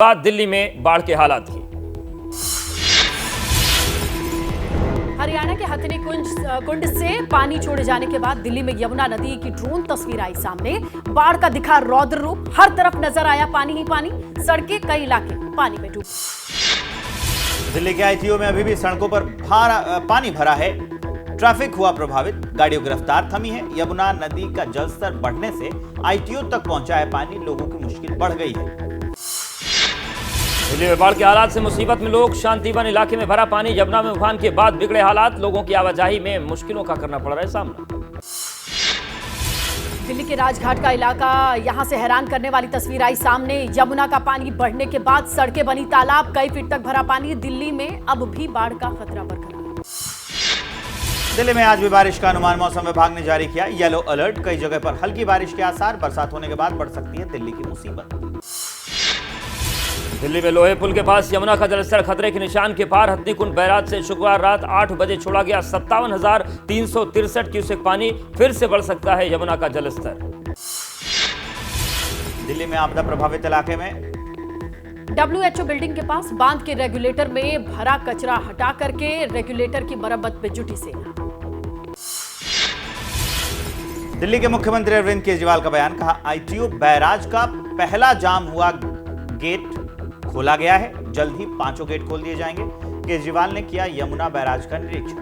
बाद दिल्ली में बाढ़ के हालात की। हरियाणा के हथनी कुंड से पानी छोड़े जाने के बाद दिल्ली में यमुना नदी की ड्रोन तस्वीर आई सामने। बाढ़ का दिखा रौद्र रूप, हर तरफ नजर आया पानी ही पानी। सड़कें, कई इलाके पानी में डूबे। दिल्ली के आईटीओ में अभी भी सड़कों पर पानी भरा है। ट्रैफिक हुआ प्रभावित, गाड़ियों की रफ्तार थमी है। यमुना नदी का जलस्तर बढ़ने से आईटीओ तक पहुंचा है पानी, लोगों की मुश्किल बढ़ गई है। दिल्ली में बाढ़ के हालात से मुसीबत में लोग। शांतिवन इलाके में भरा पानी, यमुना में उफान के बाद बिगड़े हालात, लोगों की आवाजाही में मुश्किलों का करना पड़ रहा है सामना। दिल्ली के राजघाट का इलाका, यहां से हैरान करने वाली तस्वीर आई सामने। यमुना का पानी बढ़ने के बाद सड़कें बनी तालाब, कई फीट तक भरा पानी। दिल्ली में अब भी बाढ़ का खतरा बरकरार। दिल्ली में आज भी बारिश का अनुमान मौसम विभाग ने जारी किया। येलो अलर्ट, कई जगह पर हल्की बारिश के आसार। बरसात होने के बाद बढ़ सकती है दिल्ली की मुसीबत। दिल्ली में लोहे पुल के पास यमुना का जलस्तर खतरे के निशान के पार। हथनी कुंड बैराज से शुक्रवार रात 8 बजे छोड़ा गया 57,363 क्यूसेक पानी। फिर से बढ़ सकता है यमुना का जलस्तर। दिल्ली में आपदा प्रभावित इलाके में WHO बिल्डिंग के पास बांध के रेगुलेटर में भरा कचरा हटा करके रेगुलेटर की मरम्मत में जुटी सेना। दिल्ली के मुख्यमंत्री अरविंद केजरीवाल का बयान, कहा आईटीओ बैराज का पहला जाम हुआ गेट खोला गया है, जल्द ही 5 गेट खोल दिए जाएंगे। केजरीवाल ने किया यमुना बैराज का निरीक्षण।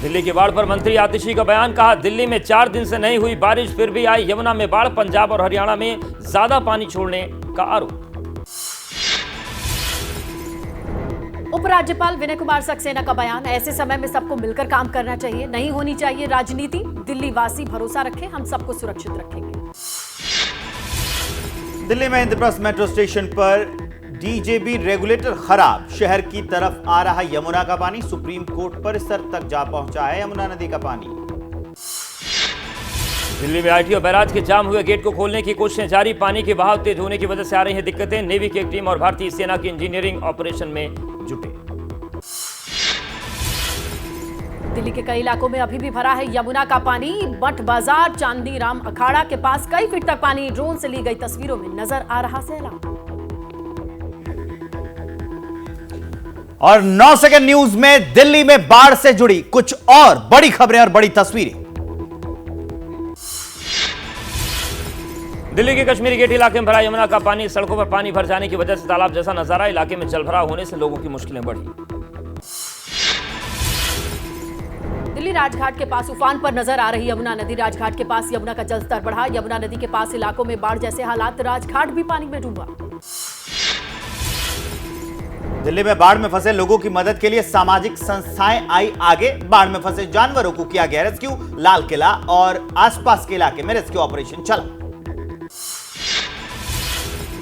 दिल्ली की बाढ़ पर मंत्री आतिशी का बयान, कहा दिल्ली में 4 दिन से नहीं हुई बारिश, फिर भी आई यमुना में बाढ़। पंजाब और हरियाणा में ज्यादा पानी छोड़ने का आरोप। उपराज्यपाल विनय कुमार सक्सेना का बयान, ऐसे समय में सबको मिलकर काम करना चाहिए, नहीं होनी चाहिए राजनीति। दिल्ली वासी भरोसा रखें, हम सबको सुरक्षित रखेंगे। दिल्ली में इंद्रप्रस्थ मेट्रो स्टेशन पर डीजेबी रेगुलेटर खराब, शहर की तरफ आ रहा यमुना का पानी। सुप्रीम कोर्ट परिसर तक जा पहुंचा है यमुना नदी का पानी। दिल्ली में आईटीओ बैराज के जाम हुए गेट को खोलने की कोशिशें जारी। पानी के बहाव तेज होने की वजह से आ रही हैं दिक्कतें। नेवी की एक टीम और भारतीय सेना की इंजीनियरिंग ऑपरेशन में जुटे। दिल्ली के कई इलाकों में अभी भी भरा है यमुना का पानी। मठ बाजार, चांदनी राम अखाड़ा के पास कई फीट तक पानी। ड्रोन से ली गई तस्वीरों में नजर आ रहा सैलाब। और 9 सेकंड न्यूज में दिल्ली में बाढ़ से जुड़ी कुछ और बड़ी खबरें और बड़ी तस्वीरें। दिल्ली के कश्मीरी गेट इलाके में भरा यमुना का पानी। सड़कों पर पानी भर जाने की वजह से तालाब जैसा नजारा। इलाके में जलभराव होने से लोगों की मुश्किलें बढ़ी। दिल्ली राजघाट के पास उफान पर नजर आ रही यमुना नदी। राजघाट के पास यमुना का जलस्तर बढ़ा। यमुना नदी के पास इलाकों में बाढ़ जैसे हालात। राजघाट भी पानी में डूबा। दिल्ली में बाढ़ में फंसे लोगों की मदद के लिए सामाजिक संस्थाएं आई आगे। बाढ़ में फंसे जानवरों को किया गया रेस्क्यू। लाल किला और आसपास के इलाके में रेस्क्यू ऑपरेशन चला।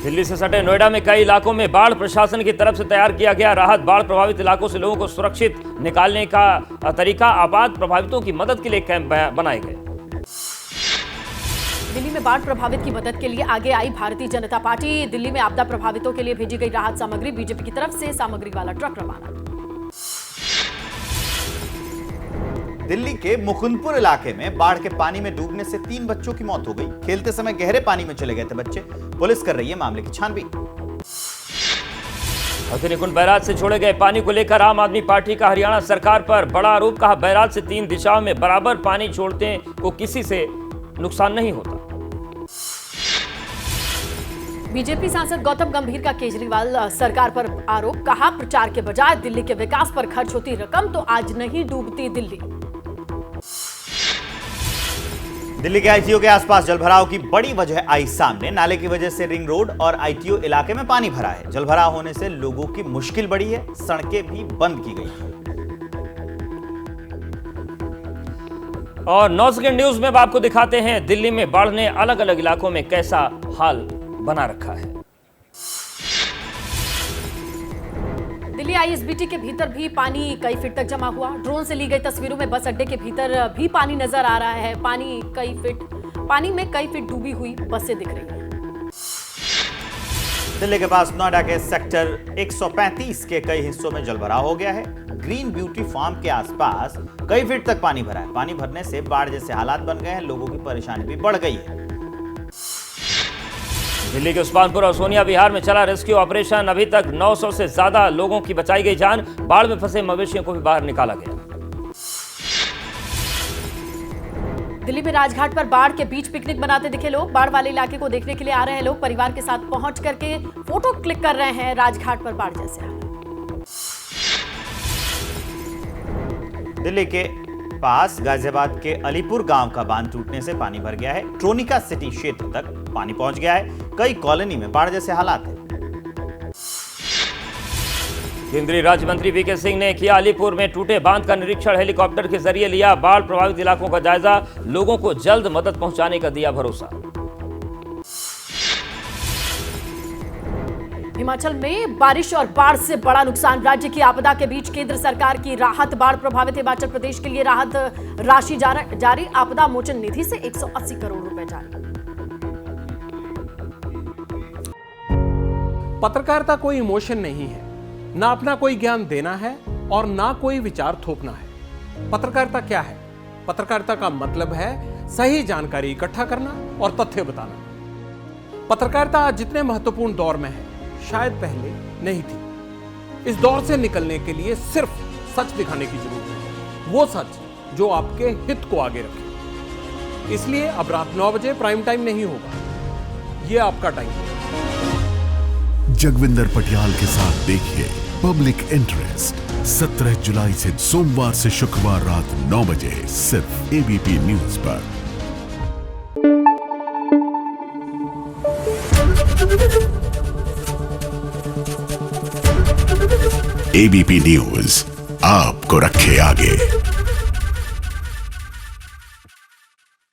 दिल्ली से सटे नोएडा में कई इलाकों में बाढ़। प्रशासन की तरफ से तैयार किया गया राहत। बाढ़ प्रभावित इलाकों से लोगों को सुरक्षित निकालने का तरीका। आपात प्रभावितों की मदद के लिए कैंप बनाए गए। दिल्ली में बाढ़ प्रभावित की मदद के लिए आगे आई भारतीय जनता पार्टी। दिल्ली में आपदा प्रभावितों के लिए भेजी गई राहत सामग्री। बीजेपी की तरफ से सामग्री वाला ट्रक रवाना। दिल्ली के मुकुंदपुर इलाके में बाढ़ के पानी में डूबने से 3 बच्चों की मौत हो गई। खेलते समय गहरे पानी में चले गए थे बच्चे। पुलिस कर रही है मामले की छानबीन। हथनी कुंड बैराज से छोड़े गए पानी को लेकर आम आदमी पार्टी का हरियाणा सरकार पर बड़ा आरोप। कहा बैराज से 3 दिशाओं में बराबर पानी छोड़ते को किसी से नुकसान नहीं होता। बीजेपी सांसद गौतम गंभीर का केजरीवाल सरकार पर आरोप। कहा प्रचार के बजाय दिल्ली के विकास पर खर्च होती रकम तो आज नहीं डूबती दिल्ली। दिल्ली के आईटीओ के आसपास जलभराव की बड़ी वजह आई सामने। नाले की वजह से रिंग रोड और आईटीओ इलाके में पानी भरा है। जलभराव होने से लोगों की मुश्किल बढ़ी है। सड़कें भी बंद की गई। और 9 सेकंड न्यूज में आपको दिखाते हैं दिल्ली में बाढ़ ने अलग अलग इलाकों में कैसा हाल बना रखा है। दिल्ली आईएसबीटी के भीतर भी पानी कई फीट तक जमा हुआ। ड्रोन से ली गई तस्वीरों में बस अड्डे के भीतर भी पानी नजर आ रहा है। पानी में कई फीट डूबी हुई बसें दिख रही हैं। दिल्ली के पास नोएडा के सेक्टर 135 के कई हिस्सों में जलभराव हो गया है। ग्रीन ब्यूटी फार्म के आसपास कई फीट तक पानी भरा है। पानी भरने से बाढ़ जैसे हालात बन गए हैं। लोगों की परेशानी भी बढ़ गई है। दिल्ली के उस्मानपुर और सोनिया विहार में चला रेस्क्यू ऑपरेशन। अभी तक 900 से ज्यादा लोगों की बचाई गई जान। बाढ़ में फंसे मवेशियों को भी बाहर निकाला गया। दिल्ली में राजघाट पर बाढ़ के बीच पिकनिक बनाते दिखे लोग। बाढ़ वाले इलाके को देखने के लिए आ रहे हैं लोग। परिवार के साथ पहुंच करके फोटो क्लिक कर रहे हैं राजघाट पर बाढ़ जैसे हाल। दिल्ली के पास गाजियाबाद के अलीपुर गांव का बांध टूटने से पानी भर गया है। ट्रोनिका सिटी क्षेत्र तक पानी पहुंच गया है। कई कॉलोनी में बाढ़ जैसे हालात हैं। केंद्रीय राज्य मंत्री वीके सिंह ने किया अलीपुर में टूटे बांध का निरीक्षण। हेलीकॉप्टर के जरिए लिया बाढ़ प्रभावित इलाकों का जायजा। लोगों को जल्द मदद पहुंचाने का दिया भरोसा। हिमाचल में बारिश और बाढ़ से बड़ा नुकसान। राज्य की आपदा के बीच केंद्र सरकार की राहत। बाढ़ प्रभावित हिमाचल प्रदेश के लिए राहत राशि जारी। आपदा मोचन निधि से 180 करोड़ रुपए जारी। पत्रकारिता कोई इमोशन नहीं है, ना अपना कोई ज्ञान देना है और ना कोई विचार थोपना है। पत्रकारिता क्या है? पत्रकारिता का मतलब है सही जानकारी इकट्ठा करना और तथ्य बताना। पत्रकारिता आज जितने महत्वपूर्ण दौर में है, शायद पहले नहीं थी। इस दौर से निकलने के लिए सिर्फ सच दिखाने की जरूरत है, वो सच जो आपके हित को आगे रखे। इसलिए अब रात 9 बजे प्राइम टाइम नहीं होगा, ये आपका टाइम है। जगविंदर पटियाल के साथ देखिए पब्लिक इंटरेस्ट 17 जुलाई से सोमवार से शुक्रवार रात 9 बजे सिर्फ एबीपी न्यूज पर। एबीपी न्यूज आपको रखे आगे।